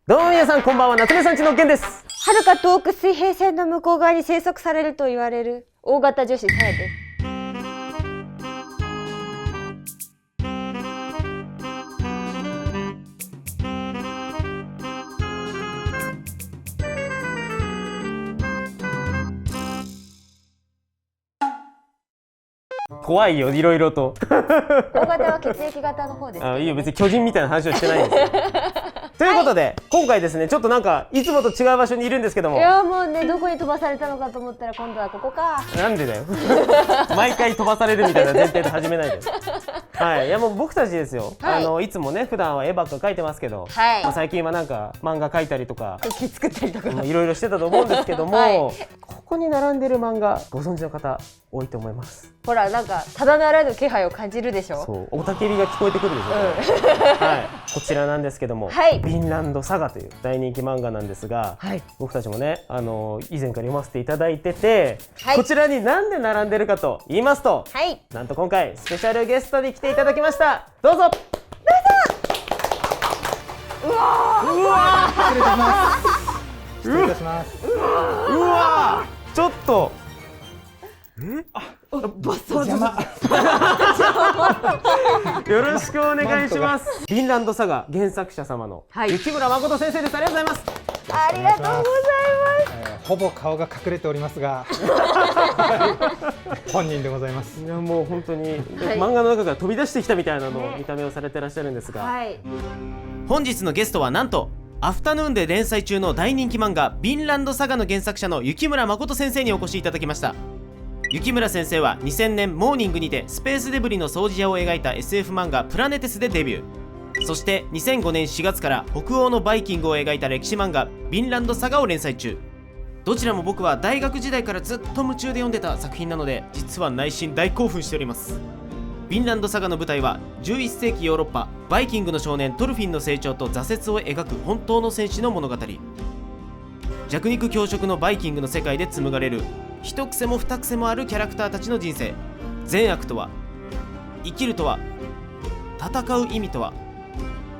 どうも皆さんこんばんは、夏目さんちのけんです。遥か遠く水平線の向こう側に生息されると言われる大型女子さやです。怖いよ、いろいろと。大型は血液型の方です、ね。いいよ、別に巨人みたいな話をしてないんですよ。ということで、はい、今回ですね、ちょっとなんかいつもと違う場所にいるんですけども。いやもうね、どこに飛ばされたのかと思ったら今度はここか。なんでだよ。毎回飛ばされるみたいな前提で始めないで。はい、いやもう僕たちですよ。はい、いつもね、普段は絵ばっか描いてますけど、はい、最近はなんか漫画描いたりとか、木作ったりとか、いろいろしてたと思うんですけども、はい、ここに並んでる漫画ご存知の方多いと思います。ほら、なんかただならぬ気配を感じるでしょ。そう、雄たけびが聞こえてくるでしょ。はい、こちらなんですけども、はい、ヴィンランドサガという大人気漫画なんですが、はい、僕たちもね、以前から読ませていただいてて、はい、こちらになんで並んでるかと言いますと、はい、なんと今回スペシャルゲストに来ていただきました。どうぞ。うわー、うわー、失礼いたします。うわー、ちょっとバサ邪魔。よろしくお願いします。ヴィンランドサガ原作者様の雪村誠先生です。ありがとうございます。ありがとうございます。ほぼ顔が隠れておりますが本人でございます。いやもう本当に、漫画の中から飛び出してきたみたいなの見た目をされてらっしゃるんですが、はい、本日のゲストはなんとアフタヌーンで連載中の大人気漫画ヴィンランドサガの原作者の雪村誠先生にお越しいただきました。雪村先生は2000年モーニングにてスペースデブリの掃除屋を描いた SF 漫画プラネテスでデビュー。そして2005年4月から北欧のバイキングを描いた歴史漫画ヴィンランドサガを連載中。どちらも僕は大学時代からずっと夢中で読んでた作品なので、実は内心大興奮しております。ヴィンランドサガの舞台は11世紀ヨーロッパ、バイキングの少年トルフィンの成長と挫折を描く本当の戦士の物語。弱肉強食のバイキングの世界で紡がれる一癖も二癖もあるキャラクターたちの人生。善悪とは、生きるとは、戦う意味とは。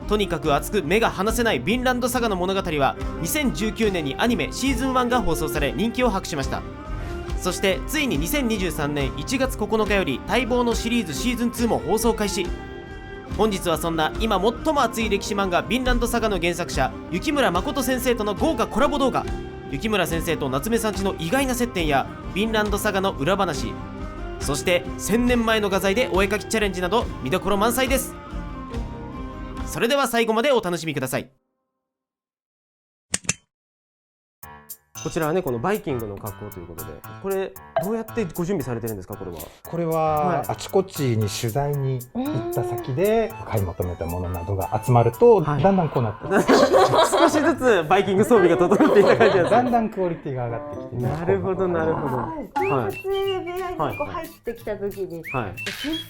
とにかく熱く目が離せないヴィンランドサガの物語は2019年にアニメシーズン1が放送され人気を博しました。そしてついに2023年1月9日より待望のシリーズシーズン2も放送開始。本日はそんな今最も熱い歴史漫画ヴィンランドサガの原作者雪村誠先生との豪華コラボ動画、雪村先生と夏目さんちの意外な接点やヴィンランドサガの裏話、そして1000年前の画材でお絵描きチャレンジなど見どころ満載です。それでは最後までお楽しみください。こちらはね、このバイキングの格好ということで、これどうやってご準備されてるんですか？これは、あちこちに取材に行った先で買い求めたものなどが集まると、だんだんこうなって少しずつバイキング装備が整っていった感じです。だんだんクオリティが上がってきて、なるほどなるほど。撮影部屋にここ入ってきた時に、先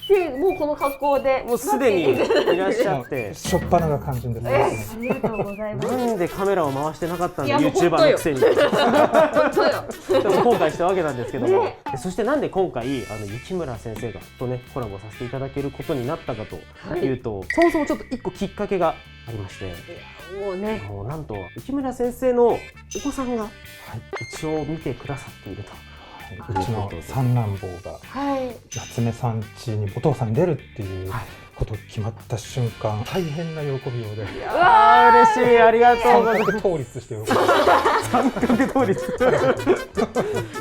生もうこの格好でもうすでにいらっしゃって、しょっぱなが肝心ですね。ありがとうございます。なんでカメラを回してなかったんだ、YouTuber のくせに。本当よ。でも後悔したわけなんですけども、そしてなんで今回雪村先生がとねコラボさせていただけることになったかというと、そもそもちょっと一個きっかけがありまして、もうなんと雪村先生のお子さんがうちを見てくださっていると。うちの三男坊が夏目さん家にお父さん出るっていうこと決まった瞬間、大変な喜びようで、うわー嬉しい、ありがとうございます。三角倒立して喜び三角倒立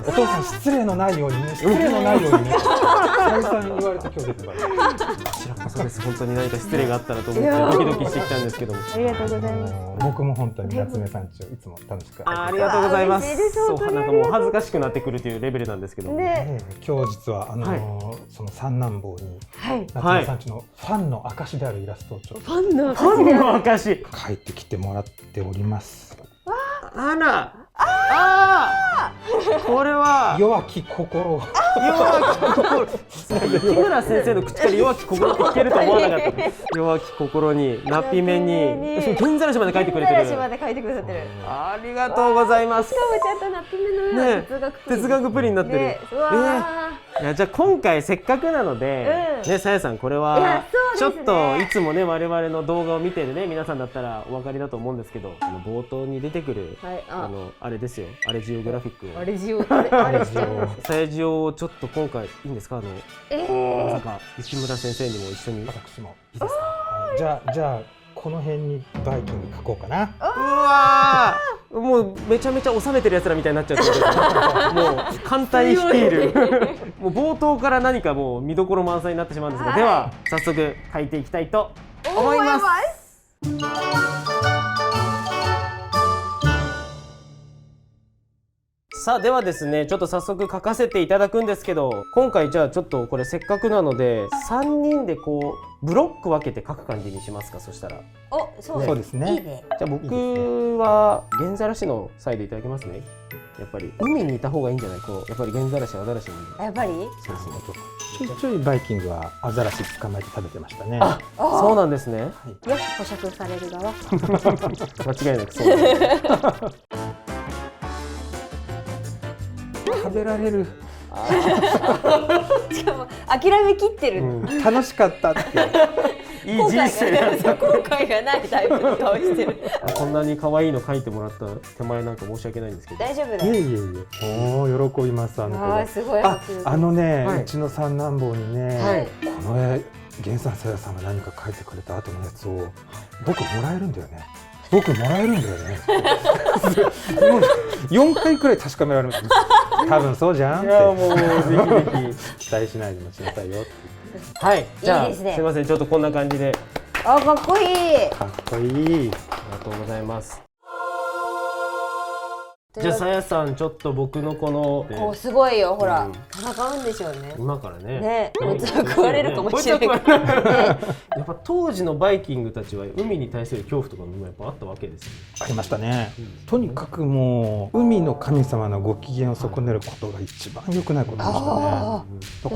お父さん失礼のないようにね、失礼のないようにね、再三言われて今日出てまいりました。こちらこそです。本当に何か失礼があったらと思ってドキドキしてきたんですけども、ありがとうございます。僕も本当に夏目さんちをいつも楽しくありがとうございます。そうなんかもう恥ずかしくなってくるというレベルなんですけども、今日実はその三男坊に夏目さんちのファンの証であるイラストをちょっとファンの証描いてきてもらっております。あら、これは弱き心。木村先生の口から弱き心って聞けると思わなかった。弱き心にナピメに銀ざらしまで書いてくれてる。銀ざらしまで書いてくださってる。ありがとうございます。しかもちゃんとナピメのような哲学プリンになってる。いやじゃあ今回せっかくなので、ね、さやさんこれはちょっといつもね我々の動画を見てるね皆さんだったらお分かりだと思うんですけど、冒頭に出てくるあれですよ、あれジオグラフィック、あれジオさやジオをちょっと今回いいんですか、まさか雪村先生にも一緒に。私もいいですか。じゃあこの辺にバイキング書こうかな。うわー、もうめちゃめちゃ収めてるやつらみたいになっちゃってもう艦隊率いるもう冒頭から何かもう見どころ満載になってしまうんですが、では早速書いていきたいと思います。さあではですね、ちょっと早速書かせていただくんですけど、今回じゃあちょっとこれせっかくなので3人でこうブロック分けて書く感じにしますか。そしたらそうですね。いいね。じゃあ僕は原ざらしのサイでいただきますね。やっぱり海にいた方がいいんじゃない、こうやっぱり原ざらしアザラシにやっぱりそうですね。ちょいバイキングはアザラシ捕まえて食べてましたね。そうなんですね。よく捕食される側間違いなくそう食べられる。しかも諦めきってる、楽しかったっていい人生だった。後悔がないタイプの顔してるこんなに可愛いの書いてもらった手前なんか申し訳ないんですけど。大丈夫だよ。おお喜びます。すごい。うちの三男坊にね、この絵源さんさやさんが何か書いてくれた後のやつを僕もらえるんだよね。もう4回くらい確かめられます。多分そうじゃんって。いやもうぜひ期待しないで待ちなさいよって。はい、じゃあすいません、ちょっとこんな感じで。かっこいい。かっこいい。ありがとうございます。じゃあさやさん、ちょっと僕のこのすごいよ、ほら戦うんでしょうね。今からね。ね、こいつは食われるかもしれない。やっぱ当時のバイキングたちは海に対する恐怖とかもやっぱあったわけですよね。ありましたね。とにかくもう海の神様のご機嫌を損ねることが一番良くないことでしたね。だか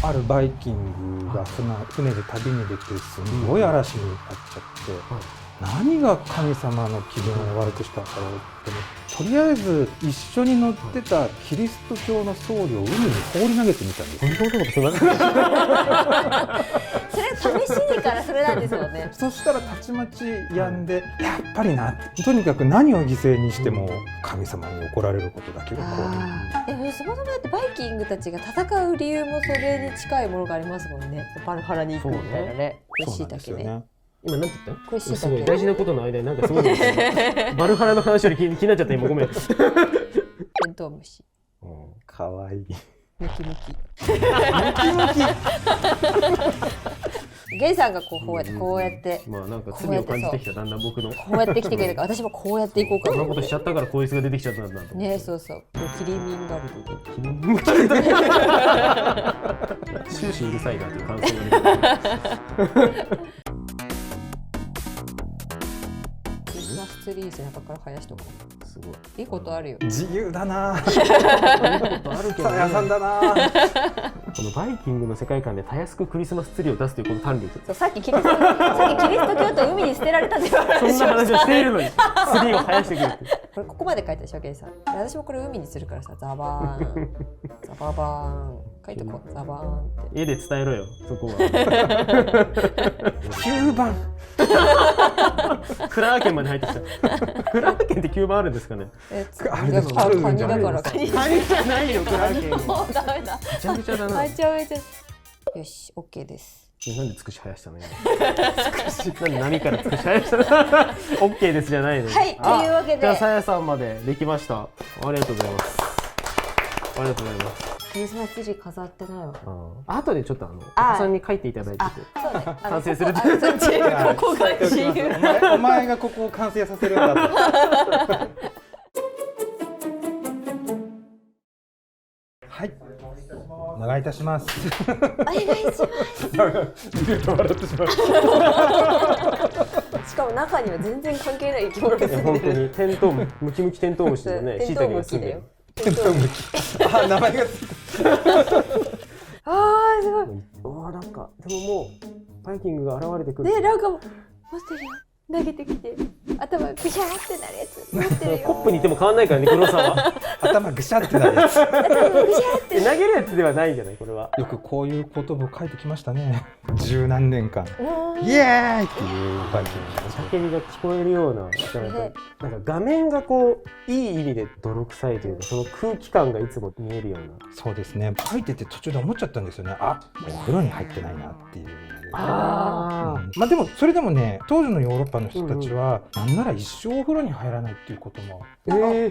らあるバイキングが船で旅に出てすごい嵐になっちゃって。何が神様の気分を悪くしたんだろうって、とりあえず一緒に乗ってたキリスト教の僧侶を海に放り投げてみたんです。それ試しにからそれなんですよね。そしたらたちまち止んで、やっぱりな、とにかく何を犠牲にしても神様に怒られることだけが怖い。でもそもそもだってバイキングたちが戦う理由もそれに近いものがありますもんね。バルハラに行くみたいなね。しいたけね。今なんて言った？これすごい大事なことの間になんかすごいバルハラの話より気になっちゃった今、ごめん。テントウムシ。かわいい。ムキムキ。ゲイさんがこうやってまあなんか罪を感じてきた、だんだん僕のこうやって来てくれたから私もこうやっていこうかな。こんなことしちゃったからこいつが出てきちゃったんだとね。そうそう、キリミンガルドで。キリミンガルド終始うるさいなっていう感想が出てクリスマスツリーズ中から生やしとこう。すごいいいことあるよ。自由だな。いいことあるけどね。さやさんだな。このバイキングの世界観でたやすくクリスマスツリーを出すというこの単理。そう、さっきキリスト教徒海に捨てられたって言われそんな話をしているのにツリーを生やしてくるって。これここまで書いたでしょ、ゲイさん。私もこれ海にするからさ、ザバーンザババーン書いとこう、ザバーンって。絵で伝えろよ、そこは。9番。クラーケンまで入ってきた。クラーケンって9番あるんですかね。あるカニだからカニじゃないよ、クラーケン。もうダメだ。めちゃめちゃだな。めちゃめちゃ。よし、オッケーです。なんでつくし生やしたのよ。なんで波からつくし生やしたの。オッケーですじゃないの。はい、というわけで。じゃあさやさんまでできました。ありがとうございます。ありがとうございます。クリスマスツリー飾ってないわ。後でちょっとお子さんに書いていただいてそうね、完成する。ここが自由。お前がここを完成させるんだと。はい、お願いいたします。お願いします。笑ってしまう。しかも中には全然関係ない生き物ですね。本当にテントウム、ムキムキテントウムシのね、椎茸が住んでる。テントウムキ。あ、名前がついた。あーすごい。なんかでももうバイキングが現れてくる。ね、なんか持ってるよ。投げてきて頭ぐしゃーってなるやつ持ってるよ。コップにいても変わんないからね、黒さは。頭ぐしゃってなるやつ。頭ぐしゃーって投げるやつではないんじゃないこれは。よくこういう言葉を書いてきましたね。十何年間。イエーイっていうバイキング。叫びが聞こえるような、なんか画面がこういい意味で泥臭いというか、その空気感がいつも見えるような。そうですね。書いてて途中で思っちゃったんですよね。あ、お風呂に入ってないなっていう。まあでもそれでもね、当時のヨーロッパの人たちは、なんなら一生お風呂に入らないっていうことも。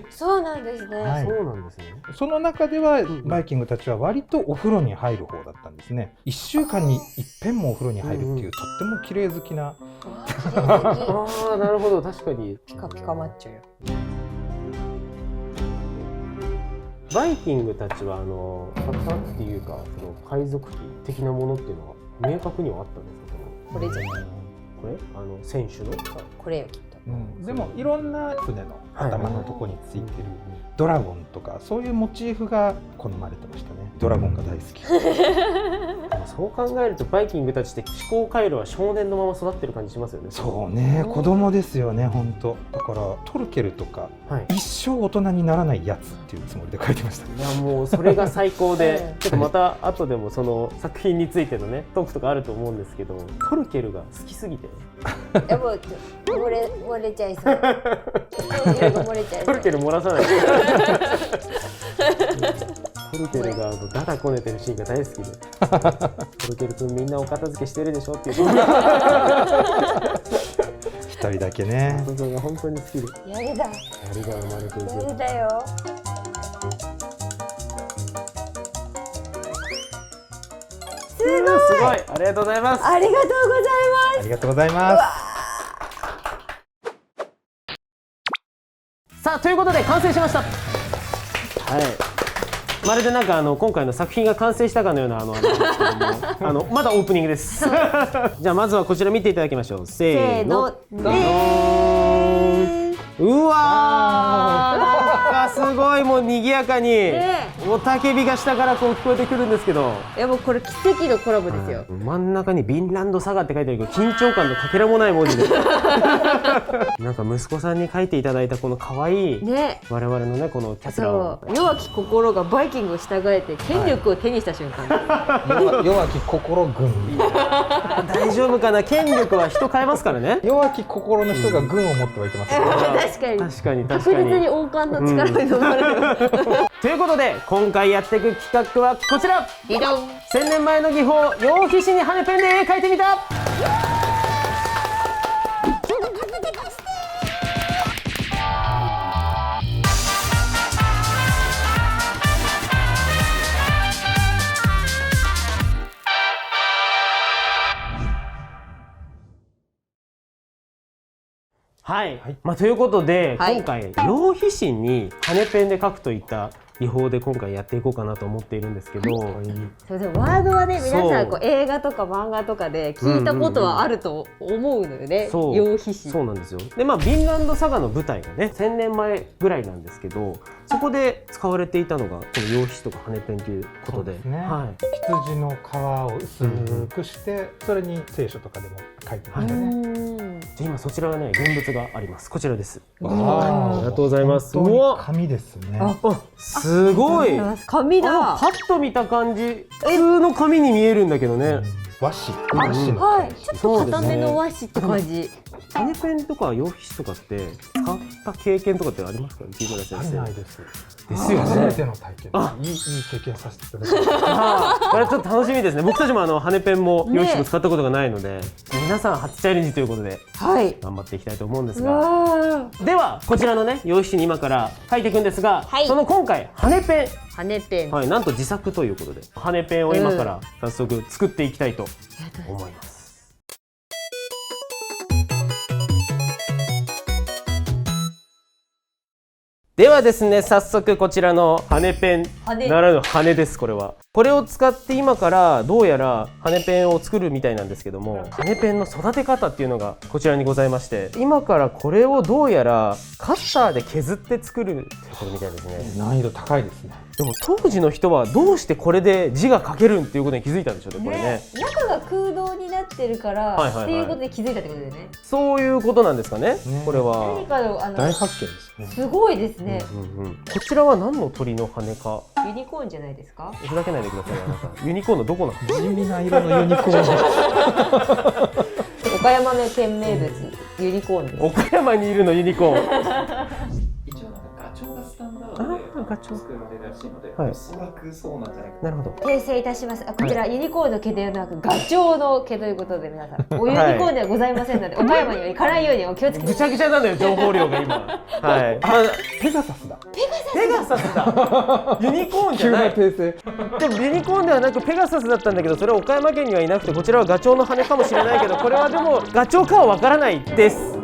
そうなんですね。はい、そうなんですね。その中ではバイキングたちは割とお風呂に入る方だったんですね。1週間に一遍もお風呂に入るっていう、とっても綺麗好きな。ああ、なるほど、確かに。ピカピカマッチョよ。バイキングたちは型っていうか、その海賊機的なものっていうのは明確にはあったんですか？これじゃない。これ選手のこれよきっと。でもいろんな船の頭のとこについてるドラゴンとかそういうモチーフが好まれてましたね。ドラゴンが大好き。でもそう考えるとバイキングたちって思考回路は少年のまま育ってる感じしますよね。そうね、子供ですよね、本当。だからトルケルとか、一生大人にならないやつっていうつもりで書いてました。いやもうそれが最高でちょっとまた後でもその作品についてのねトークとかあると思うんですけど、トルケルが好きすぎてでも漏れちゃいそう。トルケル漏らさない。トルケルがダダこねてるシーンが大好きで、トルケル君みんなお片付けしてるでしょっていう一人だけね。そこが本当に好きで。やりだ。やりが生まれていく。やりだよ。すごい、ありがとうございます。ありがとうございます。ありがとうございます。さあということで完成しました。はい。まるでなんか今回の作品が完成したかのようなまだオープニングです。じゃあまずはこちら見ていただきましょう。せーの。うわー、なんかすごいもう賑やかに、雄たけびが下からこう聞こえてくるんですけど、いやもうこれ奇跡のコラボですよ。真ん中に「ビンランドサガ」って書いてあるけど緊張感のかけらもない文字でなんか息子さんに書いていただいたこの可愛い我々のねこのキャスラーを、弱き心がバイキングを従えて権力を手にした瞬間、弱き心軍。大丈夫かな、権力は人変えますからね。弱き心の人が軍を持ってはいけません。確かに確実に王冠の力に飲まれる、ということで今回やっていく企画はこちら。1000年前の技法、羊皮紙に羽ペンで絵描いてみた。はい、ということで、今回羊皮紙に羽ペンで描くといった技法で今回やっていこうかなと思っているんですけど、そうですね、ワードはね皆さんこう映画とか漫画とかで聞いたことはあると思うのよね。羊皮紙。そうなんですよ。でヴィンランドサガの舞台がね1000年前ぐらいなんですけど、そこで使われていたのがこの羊皮紙とか羽ペンということで、羊の皮を薄くしてそれに聖書とかでも書いてましたね。じゃあ今そちらはね現物があります。こちらです。ありがとうございます。紙ですね。すごい紙だ。パッと見た感じ普通の紙に見えるんだけどね。和紙のはい、ちょっと硬めの和紙って感じ。羽ペンとか羊皮紙とかって使った経験とかってありますか？木村先生。ないです。ですよね。初めての体験。いい経験させていただきました。これちょっと楽しみですね。僕たちも羽ペンも羊皮紙も使ったことがないので、皆さん初チャレンジということで頑張っていきたいと思うんですが、ではこちらのね羊皮紙に今から書いていくんですが、その今回羽ペン、なんと自作ということで羽ペンを今から早速作っていきたいと思います。ではですね、早速こちらの羽ペンならぬ羽です。これを使って今からどうやら羽ペンを作るみたいなんですけども、羽ペンの育て方っていうのがこちらにございまして、今からこれをどうやらカッターで削って作るってことみたいですね。難易度高いですね。でも当時の人はどうしてこれで字が書けるっていうことに気づいたんでしょうね、これね。中が空洞になってるからっていうことで気づいたってことだよね。そういうことなんですかね、これは。何かの大発見ですね。すごいですね。こちらは何の鳥の羽か。ユニコーンじゃないですか。ふざけないでください。ユニコーンのどこなの？地味な色のユニコーン。岡山の県名物ユニコーンです。岡山にいるのユニコーン。一応ガチョウがスタンダードで作られるらしいので、おそらくそうなんじゃないかなるほど。訂正いたします。こちらユニコーンの毛ではなくガチョウの毛ということで、皆さんおユニコーンではございませんので、岡山には行かないようにお気をつけて。ぐちゃぐちゃなのよ、情報量が今。はい。ペガサスだ。ペガサスだ。ユニコーンじゃない。訂正。でもユニコーンではなくペガサスだったんだけど、それは岡山県にはいなくて、こちらはガチョウの羽かもしれないけど、これはでもガチョウかはわからないです。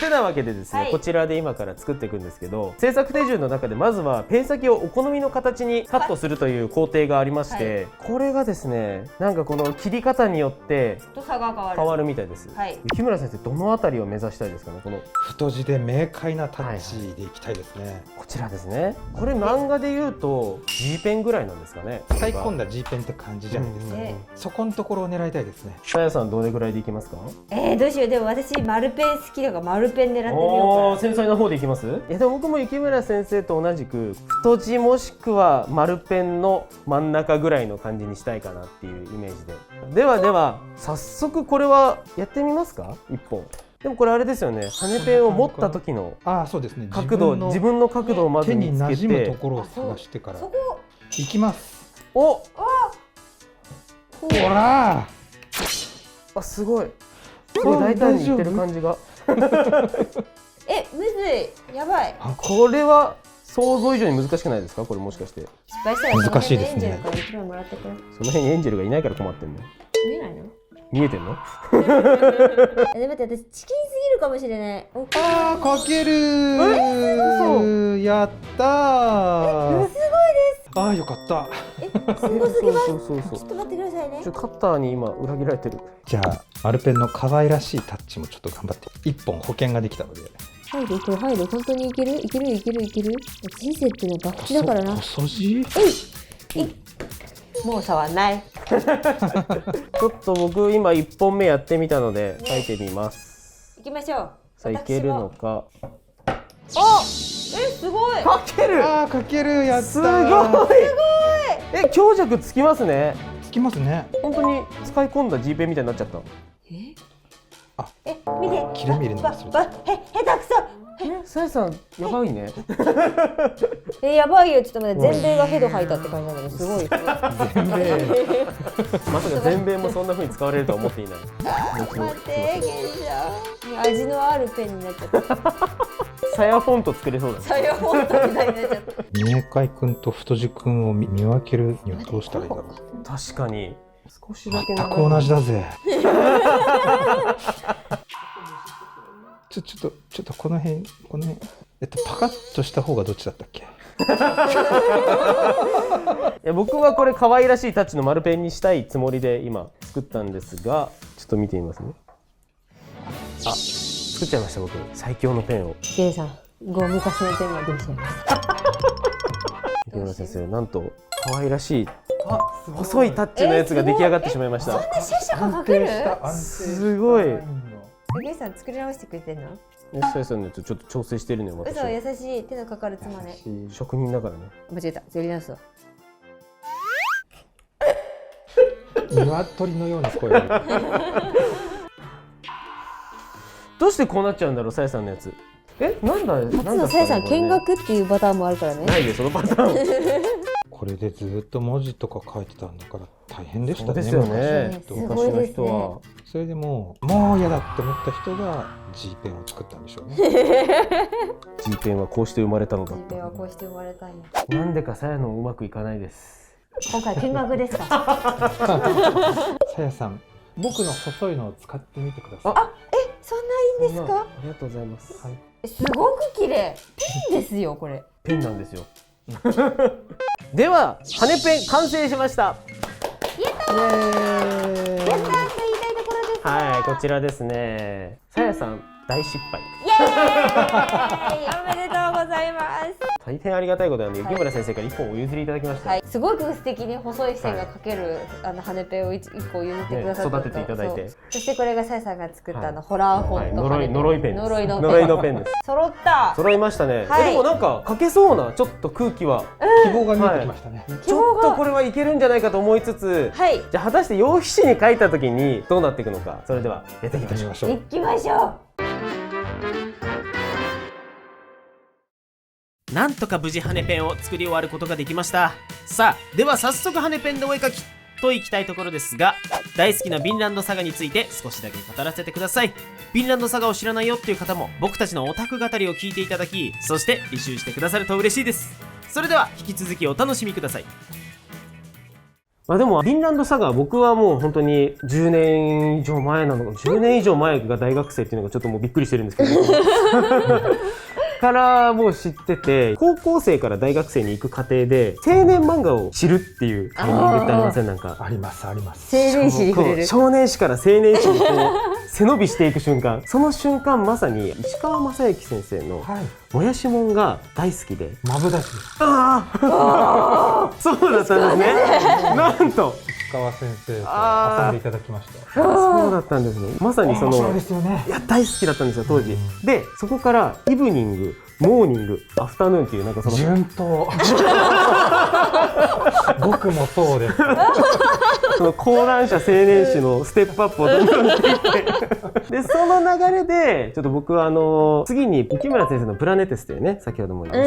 てなわけでですね、こちらで今から作っていくんですけど、制作手順の中でまずはペン先をお好みの形にカットするという工程がありまして、これがですね、なんかこの切り方によって変わるみたいです。雪村先生、どのあたりを目指したいですかね。この太字で明快なタッチでいきたいですね。こちらですね。これ漫画でいうと G ペンぐらいなんですかね。使い込んだ G ペンって感じじゃないですか。そこのところを狙いたいですね。さやさん、どれぐらいでいきますか？どうしよう。でも私丸ペン好きだから丸ペン狙ってみようか。繊細な方でいきます？でも僕も雪村先生と同じく太字もしくは丸ペンの真ん中ぐらいの感じにしたいかなっていうイメージで。では早速これはやってみますか？1本。でもこれあれですよね、羽ペンを持った時のそうですね、角度、自分の角度をまず見つけて、手に馴染むところを探してからいきます。ほらー、すごい大胆にいってる感じが。むずい、やばい。これは想像以上に難しくないですか？これもしかして失敗したら難しいですね。その辺にエンジェルがいないから困ってんの。見えないの？見えてんの？で待って、私チキンすぎるかもしれない。かける。やったー。すごいです。よかった。すごすぎます。ちょそうっと待ってくださいね。カッターに今裏切られてる。じゃあ丸ペンの可愛らしいタッチもちょっと頑張って。1本保険ができたので。これ入る？本当にいける？人生っていうのは博打だからな。細字？もう触んない。ちょっと僕今1本目やってみたので書いてみます。行きましょう。さあいけるのか。すごい。かける。かける、やった。すごい。強弱つきますね。つきますね。本当に使い込んだ G ペンみたいになっちゃった。見て。切れ目入れます。下手くそ。さやさんやばいね。やばいよ。ちょっと待って、全米がヘド吐いたって感じなんだけど、すごい。全米。まさか全米もそんな風に使われるとは思っていない。待って、味のあるペンになっちゃった。さやフォント作れそうだね。さやフォントみたいになっちゃった。明快くんと太字くんを見分けるにはどうしたらいいだろう。確かに少しだけ全く同じだぜ。ちょっとこの辺パカッとした方がどっちだったっけ？いや、僕はこれ可愛らしいタッチの丸ペンにしたいつもりで今作ったんですが、ちょっと見てみますね。作っちゃいました僕、最強のペンを。ゲイさん、ゴムカスのペンができちゃいました。池村先生、なんと可愛らしい細いタッチのやつが出来上がってしまいました。そんなシャシャかける？すごい。ゲイさん作り直してくれてんの？さやさんのやつちょっと調整してるのよ。私嘘、優しい。手のかかる妻ね。職人だからね。間違えた。やり直すわ。鶏のような声。どうしてこうなっちゃうんだろう、さやさんのやつ。なんだ。初のさやさん見学っていうパターンもあるからね。ないよそのパターン。これでずっと文字とか書いてたんだから大変でしたね。そうですよね。昔の人は。それでもう嫌だって思った人が G ペンを作ったんでしょうね。G ペンはこうして生まれたのだっ G ペンはこうして生まれたんや。た。なんでかさやのうまくいかないです。今回見学ですか？さやさん、僕の細いのを使ってみてください。そんないいんですか？ありがとうございます。すごく綺麗。ペンですよこれ。ペンなんですよ。では羽ペン完成しました。やったー。やったーって言いたいところです。はい、こちらですね。さやさん大失敗。イエーイ。おめでとうございます。大変ありがたいことなんで、雪村先生から1本お譲りいただきました。はい、すごく素敵に細い線が描ける、羽ペンを1個譲ってくださった、育てていただいて、そしてこれがさやさんが作ったホラーフォント、呪いペンです。呪いのペンです。揃った。揃いましたね。でもなんか描けそうなちょっと空気は、希望が見えてきましたね。ちょっとこれはいけるんじゃないかと思いつつ、じゃあ果たして用紙紙に書いた時にどうなっていくのか、それではやっていきましょう。行きましょう。なんとか無事羽ペンを作り終わることができました。さあ、では早速羽ペンでお絵描きといきたいところですが、大好きなヴィンランドサガについて少しだけ語らせてください。ヴィンランドサガを知らないよっていう方も僕たちのオタク語りを聞いていただき、そして履修してくださると嬉しいです。それでは引き続きお楽しみください。でもヴィンランドサガは僕はもう本当に10年以上前なのか、10年以上前が大学生っていうのがちょっともうびっくりしてるんですけどからもう知ってて、高校生から大学生に行く過程で青年漫画を知るっていうタイミングってありません？なんかありますあります。青年誌に触れる。少年誌から青年誌にこう背伸びしていく瞬間、その瞬間まさに石川正幸先生のもやしもんが大好きで、マブダチ。ああそうだったんですね。なんと石川先生と遊んでいただきました。そうだったんですね。まさにその、そうですよね。いや大好きだったんですよ当時。でそこからイブニング、モーニング、アフタヌーンっていうなんかその順当。僕もそうです。その講談社青年誌のステップアップをどんどんしていってでその流れでちょっと僕は次に雪村先生のプラネテスというね、先ほどもおっしゃって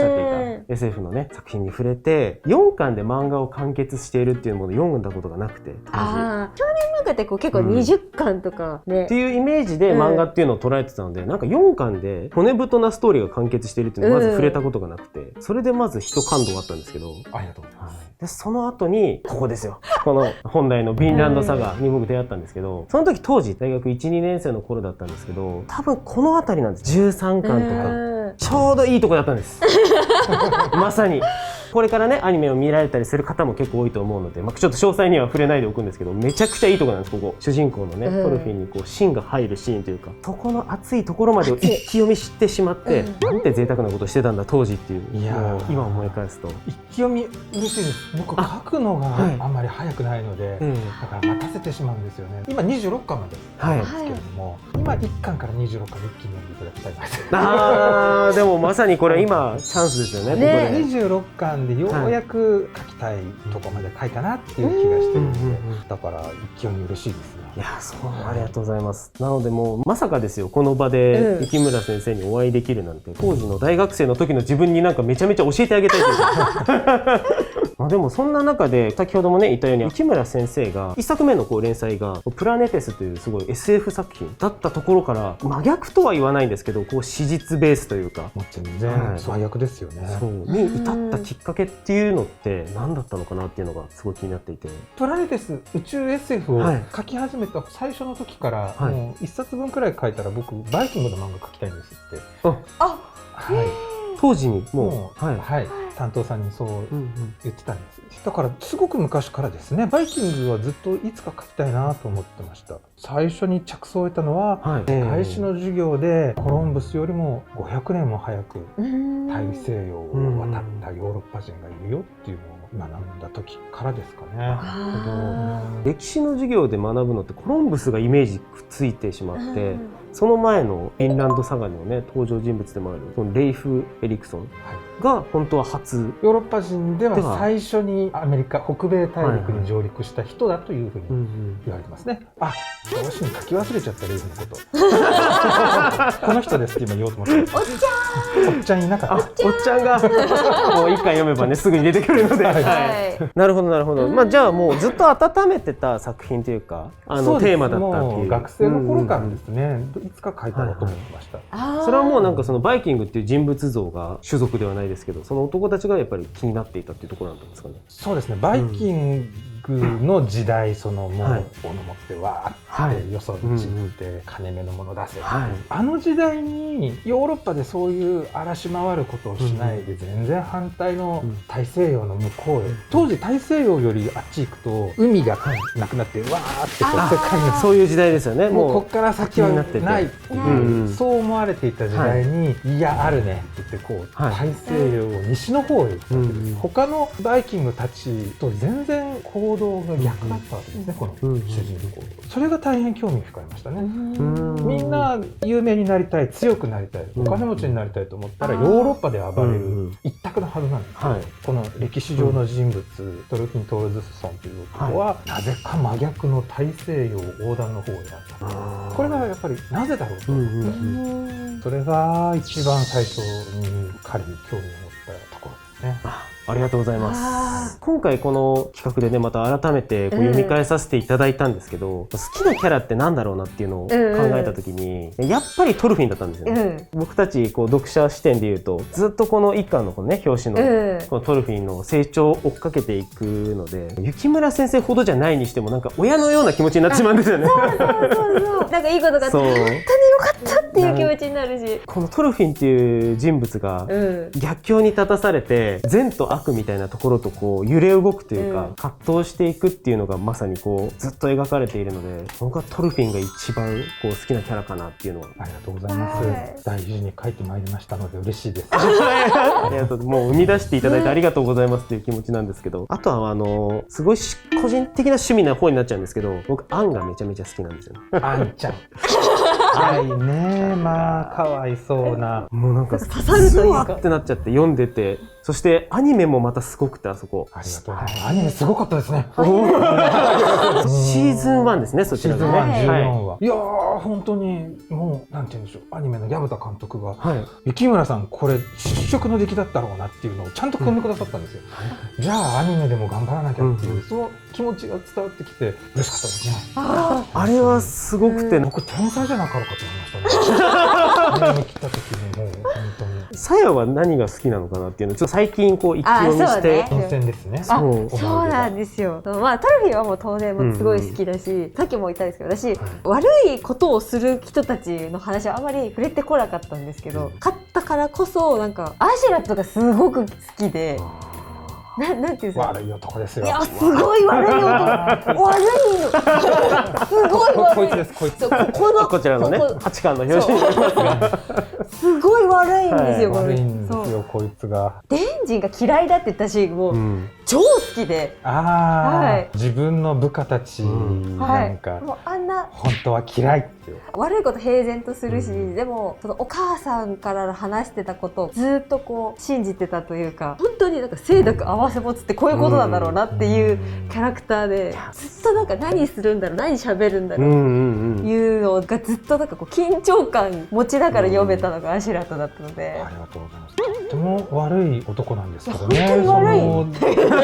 いた SF のね作品に触れて、4巻で漫画を完結しているっていうものを読んだことがなくて、少年漫画ってこう結構20巻とかね、っていうイメージで漫画っていうのを捉えてたので、なんか4巻で骨太なストーリーが完結しているっていうのをまず触れたことがなくて、それでまず一感動があったんですけど、ありがとうございます。でその後にここですよ、この本来のヴィンランドサガに僕出会ったんですけど、その時当時大学 1,2 年生の頃だったんですけど、多分この辺りなんです。13巻とかちょうどいいとこだったんですまさにこれからねアニメを見られたりする方も結構多いと思うので、ちょっと詳細には触れないでおくんですけど、めちゃくちゃいいとこなんです。ここ主人公のねトルフィンにこう芯が入るシーンというか、そこの熱いところまでを一気読みしてしまって、なんて贅沢なことしてたんだ当時っていう、もう今思い返すと一気読み嬉しいです。僕書くのがあんまり早くないので、だから待たせてしまうんですよね。今26巻までなんですけれども、今1巻から26巻一気に読んでいただきたいです。あーでもまさにこれ今チャンスですよね。ここで26巻でようやく書きたいとこまで書いたなっていう気がしてるので、だから一気読み嬉しいですね。いやそうありがとうございます。なのでもうまさかですよ、この場で雪村先生にお会いできるなんて、当時の大学生の時の自分になんかめちゃめちゃ教えてあげたいというかでもそんな中で先ほどもね言ったように、雪村先生が1作目の連載がプラネテスというすごい SF 作品だったところから、真逆とは言わないんですけど、史実ベースというか、全然最悪ですよね。そうに至ったきっかけっていうのって何だったのかなっていうのがすごい気になっていて、プラネテス宇宙 SF を書き始めた最初の時から、もう1冊分くらい書いたら僕バイキングの漫画書きたいんですって。当時にもう担当さんにそう言ってたんです。だからすごく昔からですね、バイキングはずっといつか書きたいなと思ってました。最初に着想を得たのは、開始の授業でコロンブスよりも500年も早く大西洋を渡ったヨーロッパ人がいるよっていうのを学んだ時からですかね。歴史の授業で学ぶのってコロンブスがイメージくっついてしまって、その前のフィンランドサガのね登場人物でもあるそのレイフ・エリクソンが本当は初、ヨーロッパ人では最初にアメリカ北米大陸に上陸した人だというふうに言われてますね。あ、表紙に書き忘れちゃったレイフのことこの人ですって今言おうと思っておっちゃんいなかった。おっちゃんがもう一回読めばねすぐに出てくるのでなるほどなるほど。じゃあもうずっと温めてた作品というかテーマだったっていう。学生の頃からですね、いつか書いたらと思ってました。それはもうなんかそのバイキングっていう人物像が種族ではないですけど、その男たちがやっぱり気になっていたっていうところなんですかね。そうですね、バイキンクの時代、そのもう斧持ってわーってよそに散って金目のもの出せ、あの時代にヨーロッパでそういう荒らし回ることをしないで全然反対の大西洋の向こうへ、当時大西洋よりあっち行くと海がなくなってわーってこう世界に、そういう時代ですよね。もうこっから先はないっていう、そう思われていた時代に、いやあるねって言ってこう大西洋を西の方へ行ったわけです。他のバイキングたちと全然行動が逆だったわけですね、この主人公。それが大変興味深いましたね。みんな有名になりたい、強くなりたい、お金持ちになりたいと思ったらヨーロッパで暴れる一択のはずなんですけど、この歴史上の人物トルフィン・トールズソンという男はなぜか真逆の大西洋横断の方を選んだ。これがやっぱりなぜだろうと思った。それが一番最初に彼に興味を持ったところですね。ありがとうございます。今回この企画でね、また改めてこう読み返させていただいたんですけど、好きなキャラってなんだろうなっていうのを考えた時に、やっぱりトルフィンだったんですよね。僕たちこう読者視点で言うと、ずっとこの一巻のこのね表紙のこのトルフィンの成長を追っかけていくので、雪村先生ほどじゃないにしてもなんか親のような気持ちになってしまうんですよね。なんかいいことがあって本当に良かったっていう気持ちになるし、このトルフィンっていう人物が逆境に立たされて善と悪みたいなところとこう揺れ動くというか、葛藤していくっていうのがまさにこうずっと描かれているので、僕はトルフィンが一番こう好きなキャラかなっていうのは。ありがとうございます。大事に書いてまいりましたので嬉しいです。ありがとう。もう生み出していただいてありがとうございますっていう気持ちなんですけど、あとはすごい個人的な趣味な方になっちゃうんですけど、僕アンがめちゃめちゃ好きなんですよね。アンちゃん。はいね、まあかわいそうな。もうなんか刺さるというかってなっちゃって読んでて、そしてアニメもまたすごくて、あそこ。ありがとうございます。アニメすごかったですね。シーズン1ですね、そちらのね。14話。いやー本当にもうなんて言うんでしょう、アニメの薮田監督が雪村さんこれ出色の出来だったろうなっていうのをちゃんと組んでくださったんですよ。じゃあアニメでも頑張らなきゃっていうその気持ちが伝わってきて嬉しかったですね。あれはすごくて、僕天才じゃなかろうかと思いましたね。アニメ切った時にもう本当に。さやは何が好きなのかなっていうのをちょっと最近こう一気読みして。新鮮ですね。そうなんですよ。まあトルフィンはもう当然もすごい好きだし、さっきも言ったんですけど、私悪いことをする人たちの話はあまり触れてこなかったんですけど、勝ったからこそなんかアシュラとかすごく好きで。なんていうんですか。悪い男ですよ。いやすごい悪い男。悪いの。すごい悪い。こいつですこいつ。こちらのね8巻の表紙になりますが、すごい悪いんですよ。悪いんですよこいつが。デンジンが嫌いだって言ったし、もう超好きで。自分の部下たちなんか本当は嫌いって。悪いこと平然とするし、でもそのお母さんから話してたことをずっとこう信じてたというか、本当になんか清濁合わせ持つってこういうことなんだろうなっていうキャラクターで、ずっとなんか何するんだろう、何喋るんだろうっていうのがずっとなんかこう緊張感持ちながら読めたのがアシュラットだったので。ありがとうございます。とっても悪い男なんですけどね。本当に悪